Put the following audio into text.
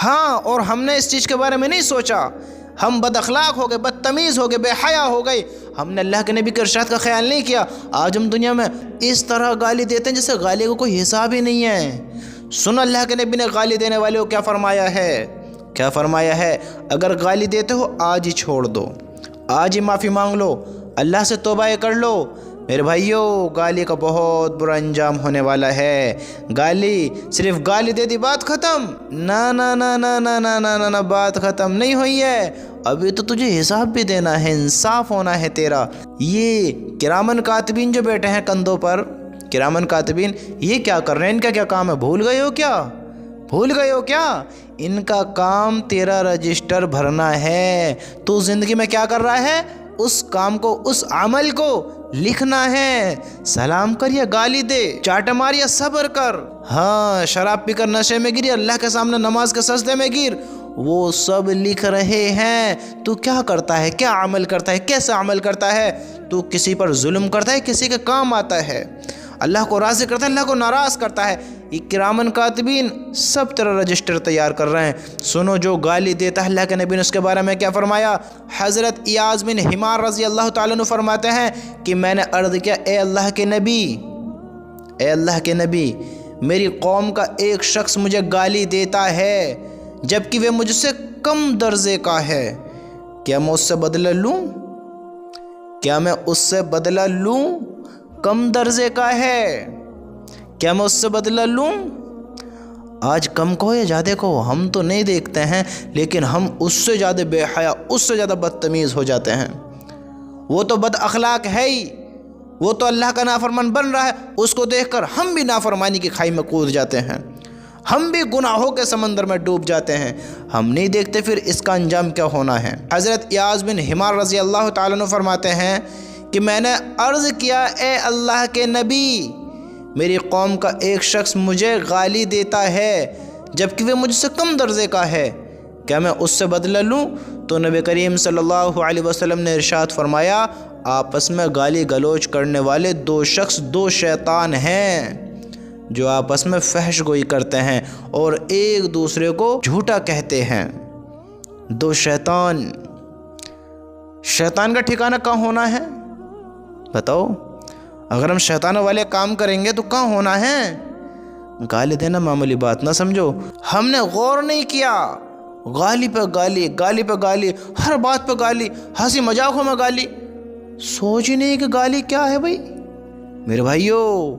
ہاں، اور ہم نے اس چیز کے بارے میں نہیں سوچا، ہم بد اخلاق ہو گئے، بدتمیز ہو گئے، بے حیا ہو گئے، ہم نے اللہ کے نبی کے ارشاد کا خیال نہیں کیا۔ آج ہم دنیا میں اس طرح گالی دیتے ہیں جیسے گالی کو کوئی حساب ہی نہیں ہے۔ سن اللہ کے نبی نے گالی دینے والے کو کیا فرمایا ہے، کیا فرمایا ہے؟ اگر گالی دیتے ہو آج ہی چھوڑ دو، آج ہی معافی مانگ لو، اللہ سے توبہ کر لو۔ میرے بھائیو، گالی کا بہت برا انجام ہونے والا ہے۔ گالی صرف گالی دے دی بات ختم؟ نہ نہ نہ نہ نہ نہ نہ نہ نہ، بات ختم نہیں ہوئی ہے، ابھی تو تجھے حساب بھی دینا ہے، انصاف ہونا ہے تیرا۔ یہ کرامن کاتبین جو بیٹھے ہیں کندھوں پر، کرامن کاتبین، یہ کیا کر رہے ہیں؟ ان کا کیا کام ہے؟ بھول گئے ہو کیا؟ بھول گئے ہو کیا؟ ان کا کام تیرا رجسٹر بھرنا ہے۔ تو زندگی میں کیا کر رہا ہے؟ اس کام کو، اس عمل کو لکھنا ہے۔ سلام کر یا گالی دے، چاٹا مار یا صبر کر، ہاں، شراب پی کر نشے میں گر یا اللہ کے سامنے نماز کے سجدے میں گر، وہ سب لکھ رہے ہیں۔ تو کیا کرتا ہے؟ کیا عمل کرتا ہے؟ کیسا عمل کرتا ہے؟ تو کسی پر ظلم کرتا ہے، کسی کے کام آتا ہے، اللہ کو راضی کرتا ہے، اللہ کو ناراض کرتا ہے۔ یہ کرامن کاتبین سب تیرا رجسٹر تیار کر رہے ہیں۔ سنو، جو گالی دیتا ہے، اللہ کے نبی نے اس کے بارے میں کیا فرمایا؟ حضرت ایاز بن حمار رضی اللہ تعالیٰ عنہ فرماتے ہیں کہ میں نے عرض کیا، اے اللہ کے نبی، اے اللہ کے نبی، میری قوم کا ایک شخص مجھے گالی دیتا ہے جبکہ وہ مجھ سے کم درجے کا ہے، کیا میں اس سے بدلہ لوں؟ کیا میں اس سے بدلہ لوں؟ کم درجے کا ہے، کیا میں اس سے بدلہ لوں؟ آج کم کو یا زیادہ کو ہم تو نہیں دیکھتے ہیں، لیکن ہم اس سے زیادہ بے حیا، اس سے زیادہ بدتمیز ہو جاتے ہیں۔ وہ تو بد اخلاق ہے ہی، وہ تو اللہ کا نافرمان بن رہا ہے، اس کو دیکھ کر ہم بھی نافرمانی کی کھائی میں کود جاتے ہیں، ہم بھی گناہوں کے سمندر میں ڈوب جاتے ہیں۔ ہم نہیں دیکھتے پھر اس کا انجام کیا ہونا ہے۔ حضرت ایاز بن حمار رضی اللہ تعالیٰ عنہ فرماتے ہیں کہ میں نے عرض کیا، اے اللہ کے نبی، میری قوم کا ایک شخص مجھے گالی دیتا ہے جبکہ وہ مجھ سے کم درجے کا ہے، کیا میں اس سے بدلہ لوں؟ تو نبی کریم صلی اللہ علیہ وسلم نے ارشاد فرمایا، آپس میں گالی گلوچ کرنے والے دو شخص، دو شیطان ہیں جو آپس میں فحش گوئی کرتے ہیں اور ایک دوسرے کو جھوٹا کہتے ہیں۔ دو شیطان، شیطان کا ٹھکانہ کہاں ہونا ہے بتاؤ؟ اگر ہم شیطانوں والے کام کریں گے تو کہاں ہونا ہے؟ گالی دینا معمولی بات نہ سمجھو۔ ہم نے غور نہیں کیا، گالی پہ گالی، گالی پہ گالی، ہر بات پہ گالی، ہنسی مذاقوں میں گالی، سوچ ہی نہیں کہ گالی کیا ہے بھائی۔ میرے بھائیو،